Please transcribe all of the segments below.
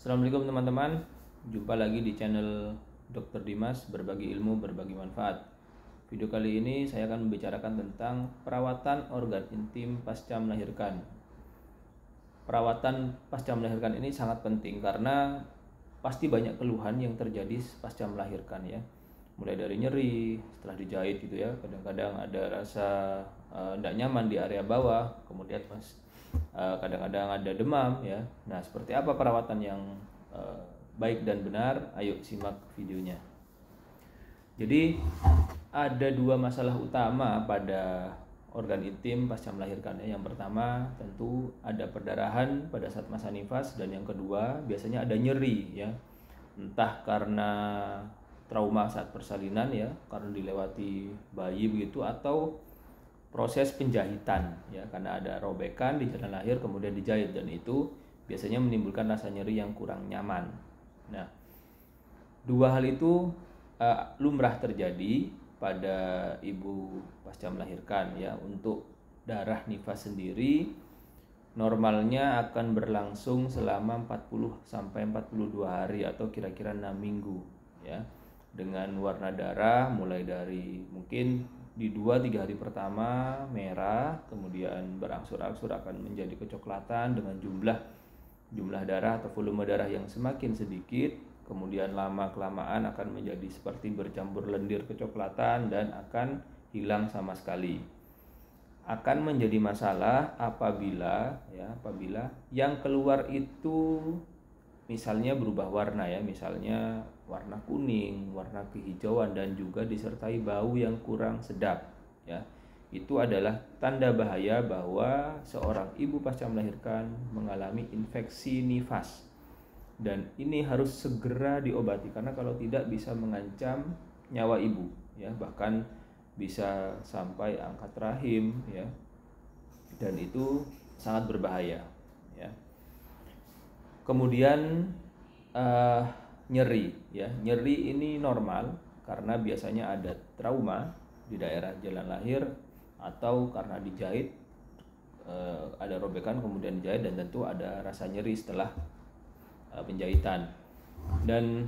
Assalamualaikum teman-teman, jumpa lagi di channel Dr. Dimas, berbagi ilmu, berbagi manfaat. Video kali ini saya akan membicarakan tentang perawatan organ intim pasca melahirkan. Perawatan pasca melahirkan ini sangat penting karena pasti banyak keluhan yang terjadi pasca melahirkan ya. Mulai dari nyeri setelah dijahit gitu ya, kadang-kadang ada rasa tidak nyaman di area bawah, kemudian kadang-kadang ada demam ya. Nah, seperti apa perawatan yang baik dan benar? Ayo simak videonya. Jadi ada dua masalah utama pada organ intim pasca melahirkan ya. Yang pertama tentu ada perdarahan pada saat masa nifas, dan yang kedua biasanya ada nyeri ya. Entah karena trauma saat persalinan ya, karena dilewati bayi begitu, atau proses penjahitan ya, karena ada robekan di jalan lahir kemudian dijahit, dan itu biasanya menimbulkan rasa nyeri yang kurang nyaman. Nah, dua hal itu lumrah terjadi pada ibu pasca melahirkan ya. Untuk darah nifas sendiri normalnya akan berlangsung selama 40 sampai 42 hari atau kira-kira 6 minggu ya. Dengan warna darah mulai dari mungkin di 2-3 hari pertama merah, kemudian berangsur-angsur akan menjadi kecoklatan dengan jumlah darah atau volume darah yang semakin sedikit, kemudian lama-kelamaan akan menjadi seperti bercampur lendir kecoklatan dan akan hilang sama sekali. Akan menjadi masalah apabila yang keluar itu misalnya berubah warna ya, misalnya warna kuning, warna kehijauan, dan juga disertai bau yang kurang sedap ya. Itu adalah tanda bahaya bahwa seorang ibu pasca melahirkan mengalami infeksi nifas, dan ini harus segera diobati karena kalau tidak bisa mengancam nyawa ibu ya, bahkan bisa sampai angkat rahim ya, dan itu sangat berbahaya ya. Kemudian nyeri ya, nyeri ini normal karena biasanya ada trauma di daerah jalan lahir atau karena dijahit, ada robekan kemudian dijahit, dan tentu ada rasa nyeri setelah penjahitan. Dan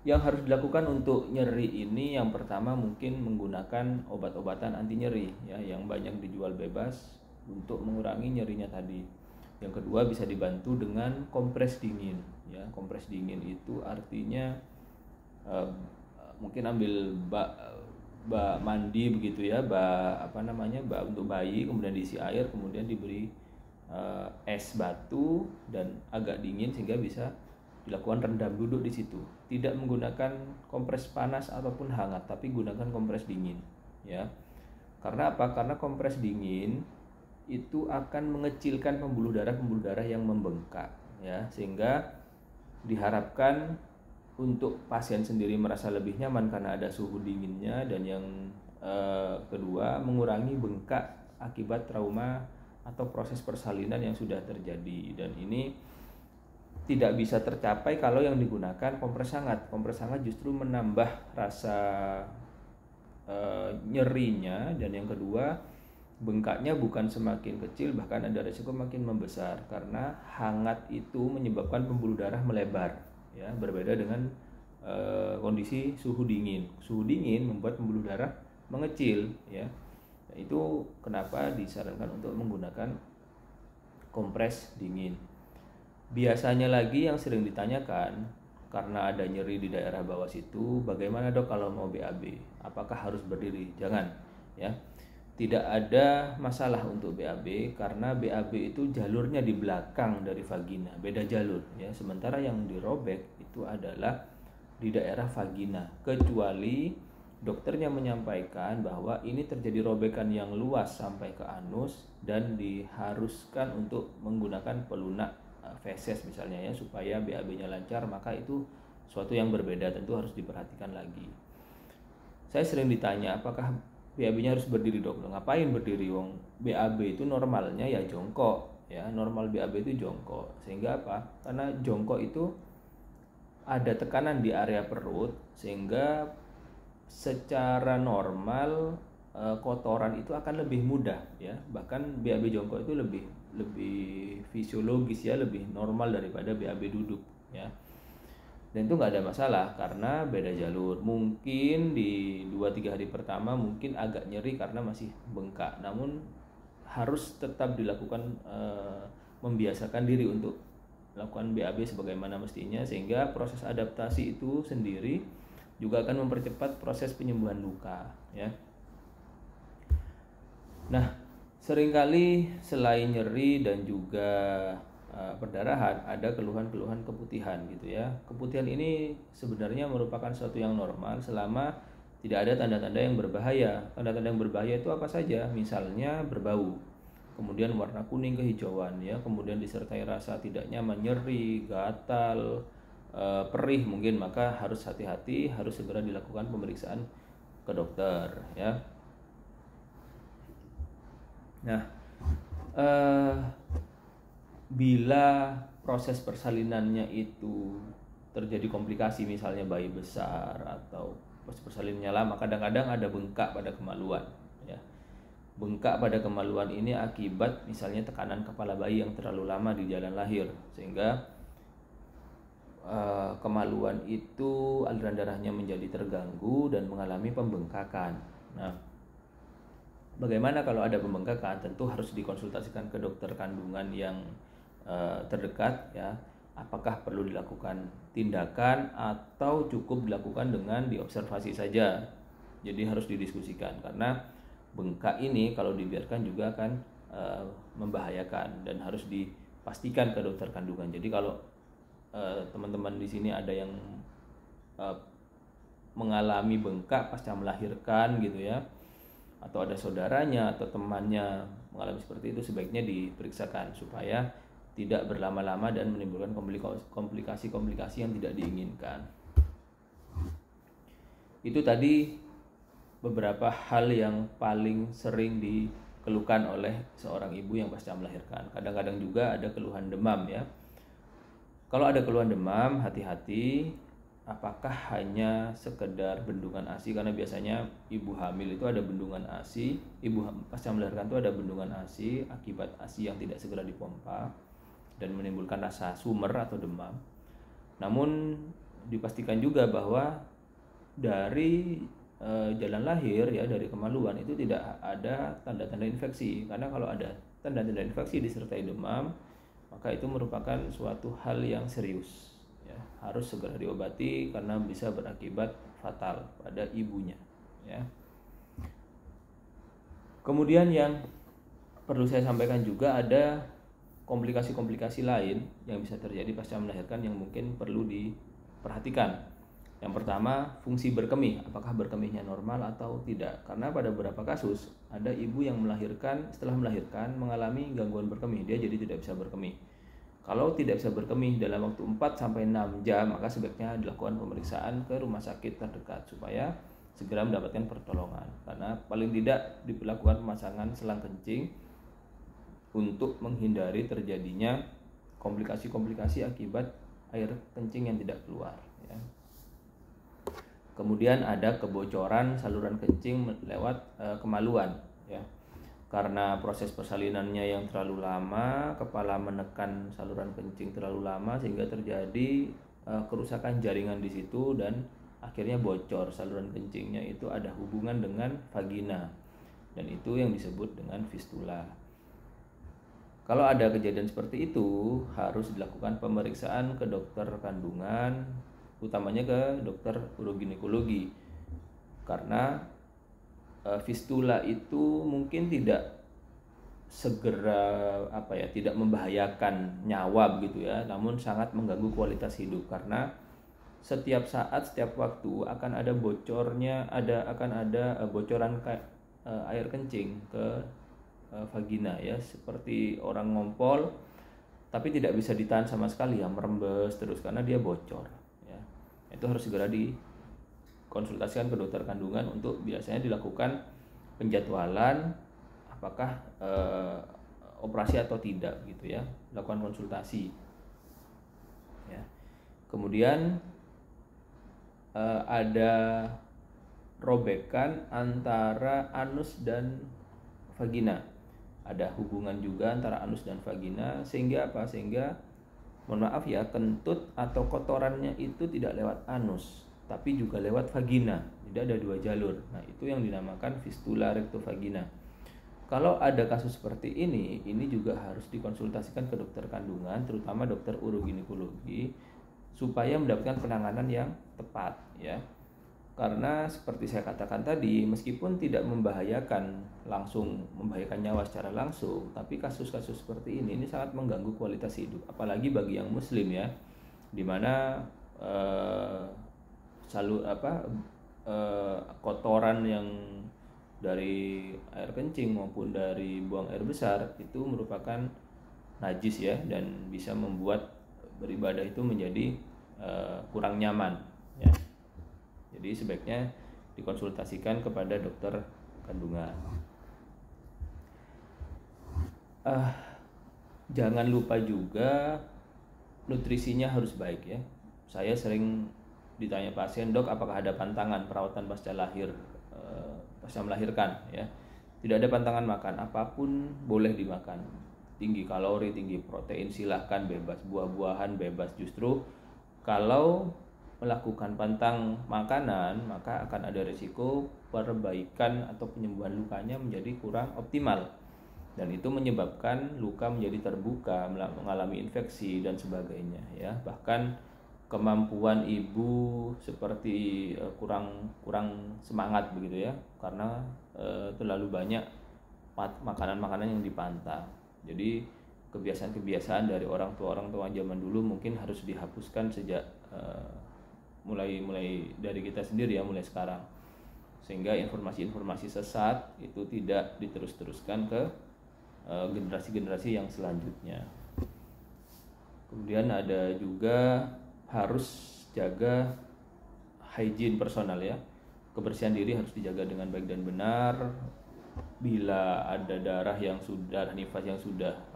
yang harus dilakukan untuk nyeri ini, yang pertama mungkin menggunakan obat-obatan anti nyeri ya, yang banyak dijual bebas untuk mengurangi nyerinya tadi. Yang kedua bisa dibantu dengan kompres dingin ya. Kompres dingin itu artinya mungkin ambil bak mandi begitu ya, bak untuk bayi, kemudian diisi air, kemudian diberi es batu dan agak dingin sehingga bisa dilakukan rendam duduk di situ. Tidak menggunakan kompres panas ataupun hangat, tapi gunakan kompres dingin ya. Karena apa? Karena kompres dingin itu akan mengecilkan pembuluh darah yang membengkak ya, sehingga diharapkan untuk pasien sendiri merasa lebih nyaman karena ada suhu dinginnya, dan yang kedua mengurangi bengkak akibat trauma atau proses persalinan yang sudah terjadi. Dan ini tidak bisa tercapai kalau yang digunakan kompres hangat. Kompres hangat justru menambah rasa nyerinya, dan yang kedua bengkaknya bukan semakin kecil, bahkan ada resiko makin membesar karena hangat itu menyebabkan pembuluh darah melebar ya, berbeda dengan kondisi suhu dingin. Suhu dingin membuat pembuluh darah mengecil ya. Nah, itu kenapa disarankan untuk menggunakan kompres dingin. Biasanya lagi yang sering ditanyakan, karena ada nyeri di daerah bawah situ, bagaimana dok kalau mau BAB? Apakah harus berdiri? Jangan ya. Tidak ada masalah untuk BAB karena BAB itu jalurnya di belakang dari vagina, beda jalur ya. Sementara yang dirobek itu adalah di daerah vagina, kecuali dokternya menyampaikan bahwa ini terjadi robekan yang luas sampai ke anus dan diharuskan untuk menggunakan pelunak feses misalnya ya, supaya BAB-nya lancar, maka itu suatu yang berbeda, tentu harus diperhatikan lagi. Saya sering ditanya, apakah BAB-nya harus berdiri dok? Ngapain berdiri? Wong BAB itu normalnya ya jongkok ya, normal BAB itu jongkok. Sehingga apa? Karena jongkok itu ada tekanan di area perut, sehingga secara normal kotoran itu akan lebih mudah ya. Bahkan BAB jongkok itu lebih fisiologis ya, lebih normal daripada BAB duduk ya. Dan itu nggak ada masalah karena beda jalur. Mungkin di 2-3 hari pertama mungkin agak nyeri karena masih bengkak, namun harus tetap dilakukan, membiasakan diri untuk melakukan BAB sebagaimana mestinya, sehingga proses adaptasi itu sendiri juga akan mempercepat proses penyembuhan luka, ya. Nah, seringkali selain nyeri dan juga perdarahan, ada keluhan-keluhan keputihan gitu ya. Keputihan ini sebenarnya merupakan sesuatu yang normal selama tidak ada tanda-tanda yang berbahaya. Tanda-tanda yang berbahaya itu apa saja? Misalnya berbau, kemudian warna kuning kehijauan ya, kemudian disertai rasa tidak nyaman, nyeri, gatal, perih mungkin, maka harus hati-hati, harus segera dilakukan pemeriksaan ke dokter ya. Nah, bila proses persalinannya itu terjadi komplikasi, misalnya bayi besar atau proses persalinannya lama, kadang-kadang ada bengkak pada kemaluan ya. Bengkak pada kemaluan ini akibat misalnya tekanan kepala bayi yang terlalu lama di jalan lahir, sehingga kemaluan itu aliran darahnya menjadi terganggu dan mengalami pembengkakan. Nah, bagaimana kalau ada pembengkakan? Tentu harus dikonsultasikan ke dokter kandungan yang terdekat ya. Apakah perlu dilakukan tindakan atau cukup dilakukan dengan diobservasi saja? Jadi harus didiskusikan, karena bengkak ini kalau dibiarkan juga akan membahayakan dan harus dipastikan ke dokter kandungan. Jadi kalau teman-teman di sini ada yang mengalami bengkak pasca melahirkan gitu ya, atau ada saudaranya atau temannya mengalami seperti itu, sebaiknya diperiksakan supaya tidak berlama-lama dan menimbulkan komplikasi-komplikasi yang tidak diinginkan. Itu tadi beberapa hal yang paling sering dikeluhkan oleh seorang ibu yang pasca melahirkan. Kadang-kadang juga ada keluhan demam ya. Kalau ada keluhan demam, hati-hati, apakah hanya sekedar bendungan ASI, karena biasanya ibu hamil itu ada bendungan ASI, ibu pasca melahirkan itu ada bendungan ASI akibat ASI yang tidak segera dipompa dan menimbulkan rasa sumer atau demam. Namun dipastikan juga bahwa dari jalan lahir ya, dari kemaluan itu tidak ada tanda-tanda infeksi, karena kalau ada tanda-tanda infeksi disertai demam, maka itu merupakan suatu hal yang serius ya, harus segera diobati karena bisa berakibat fatal pada ibunya ya. Kemudian yang perlu saya sampaikan juga, ada komplikasi-komplikasi lain yang bisa terjadi pasca melahirkan yang mungkin perlu diperhatikan. Yang pertama, fungsi berkemih, apakah berkemihnya normal atau tidak? Karena pada beberapa kasus ada ibu yang melahirkan, setelah melahirkan mengalami gangguan berkemih, dia jadi tidak bisa berkemih. Kalau tidak bisa berkemih dalam waktu 4-6 jam, maka sebaiknya dilakukan pemeriksaan ke rumah sakit terdekat supaya segera mendapatkan pertolongan. Karena paling tidak dilakukan pemasangan selang kencing untuk menghindari terjadinya komplikasi-komplikasi akibat air kencing yang tidak keluar ya. Kemudian ada kebocoran saluran kencing lewat kemaluan ya. Karena proses persalinannya yang terlalu lama, kepala menekan saluran kencing terlalu lama, sehingga terjadi kerusakan jaringan di situ dan akhirnya bocor saluran kencingnya. Itu ada hubungan dengan vagina dan itu yang disebut dengan fistula. Kalau ada kejadian seperti itu, harus dilakukan pemeriksaan ke dokter kandungan, utamanya ke dokter uroginekologi, karena fistula itu mungkin tidak segera tidak membahayakan nyawa begitu ya, namun sangat mengganggu kualitas hidup, karena setiap saat, setiap waktu akan ada bocoran air kencing ke vagina ya, seperti orang ngompol tapi tidak bisa ditahan sama sekali ya, merembes terus karena dia bocor ya. Itu harus segera dikonsultasikan ke dokter kandungan untuk biasanya dilakukan penjadwalan apakah operasi atau tidak gitu ya, lakukan konsultasi ya. Kemudian ada robekan antara anus dan vagina, ada hubungan juga antara anus dan vagina, sehingga mohon maaf ya, kentut atau kotorannya itu tidak lewat anus, tapi juga lewat vagina. Jadi ada dua jalur. Nah, itu yang dinamakan fistula rectovagina. Kalau ada kasus seperti ini juga harus dikonsultasikan ke dokter kandungan, terutama dokter uroginekologi, supaya mendapatkan penanganan yang tepat ya. Karena seperti saya katakan tadi, meskipun tidak membahayakan nyawa secara langsung, tapi kasus-kasus seperti ini sangat mengganggu kualitas hidup, apalagi bagi yang muslim ya, dimana kotoran yang dari air kencing maupun dari buang air besar itu merupakan najis ya, dan bisa membuat beribadah itu menjadi kurang nyaman ya. Jadi sebaiknya dikonsultasikan kepada dokter kandungan. Jangan lupa juga nutrisinya harus baik ya. Saya sering ditanya pasien, dok apakah ada pantangan perawatan pasca melahirkan ya. Tidak ada pantangan makan, apapun boleh dimakan, tinggi kalori, tinggi protein silahkan, bebas, buah-buahan bebas. Justru kalau melakukan pantang makanan maka akan ada risiko perbaikan atau penyembuhan lukanya menjadi kurang optimal, dan itu menyebabkan luka menjadi terbuka, mengalami infeksi dan sebagainya ya. Bahkan kemampuan ibu seperti kurang semangat begitu ya, karena terlalu banyak makanan-makanan yang dipantang. Jadi kebiasaan-kebiasaan dari orang tua zaman dulu mungkin harus dihapuskan sejak mulai dari kita sendiri ya, mulai sekarang, sehingga informasi-informasi sesat itu tidak diterus-teruskan ke generasi-generasi yang selanjutnya. Kemudian ada juga harus jaga hygiene personal ya. Kebersihan diri harus dijaga dengan baik dan benar. Bila ada darah nifas yang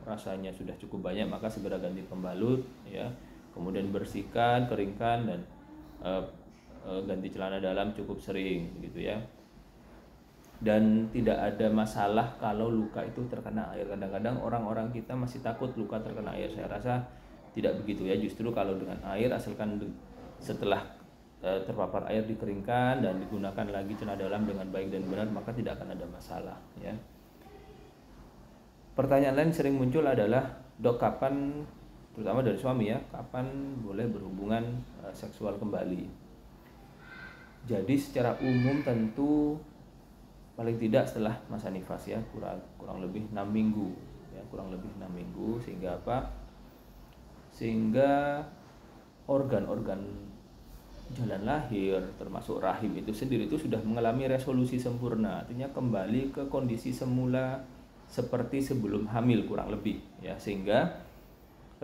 rasanya sudah cukup banyak, maka segera ganti pembalut ya. Kemudian bersihkan, keringkan, dan ganti celana dalam cukup sering gitu ya. Dan tidak ada masalah kalau luka itu terkena air. Kadang-kadang orang-orang kita masih takut luka terkena air. Saya rasa tidak begitu ya. Justru kalau dengan air, asalkan setelah terpapar air dikeringkan dan digunakan lagi celana dalam dengan baik dan benar, maka tidak akan ada masalah ya. Pertanyaan lain sering muncul adalah, dok kapan, terutama dari suami ya, kapan boleh berhubungan seksual kembali? Jadi secara umum tentu paling tidak setelah masa nifas ya, kurang lebih 6 minggu ya, sehingga apa? Sehingga organ-organ jalan lahir termasuk rahim itu sendiri itu sudah mengalami resolusi sempurna, artinya kembali ke kondisi semula seperti sebelum hamil kurang lebih ya, sehingga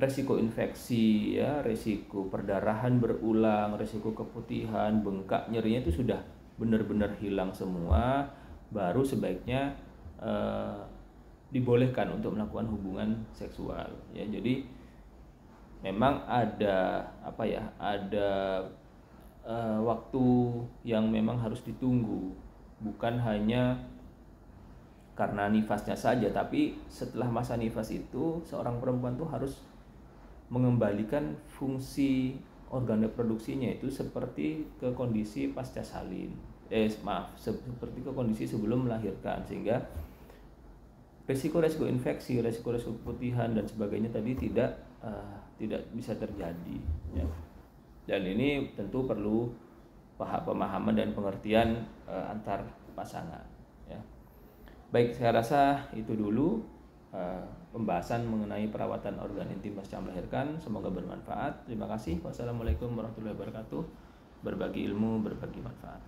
resiko infeksi ya, resiko perdarahan berulang, resiko keputihan, bengkak, nyerinya itu sudah benar-benar hilang semua. Baru sebaiknya dibolehkan untuk melakukan hubungan seksual ya. Jadi memang ada waktu yang memang harus ditunggu, bukan hanya karena nifasnya saja, tapi setelah masa nifas itu seorang perempuan tuh harus mengembalikan fungsi organ reproduksinya itu seperti ke kondisi pasca salin. Seperti ke kondisi sebelum melahirkan, sehingga resiko infeksi, resiko keputihan dan sebagainya tadi tidak bisa terjadi ya. Dan ini tentu perlu pemahaman dan pengertian antar pasangan ya. Baik, saya rasa itu dulu pembahasan mengenai perawatan organ intim pasca melahirkan. Semoga bermanfaat. Terima kasih. Wassalamualaikum warahmatullahi wabarakatuh. Berbagi ilmu, berbagi manfaat.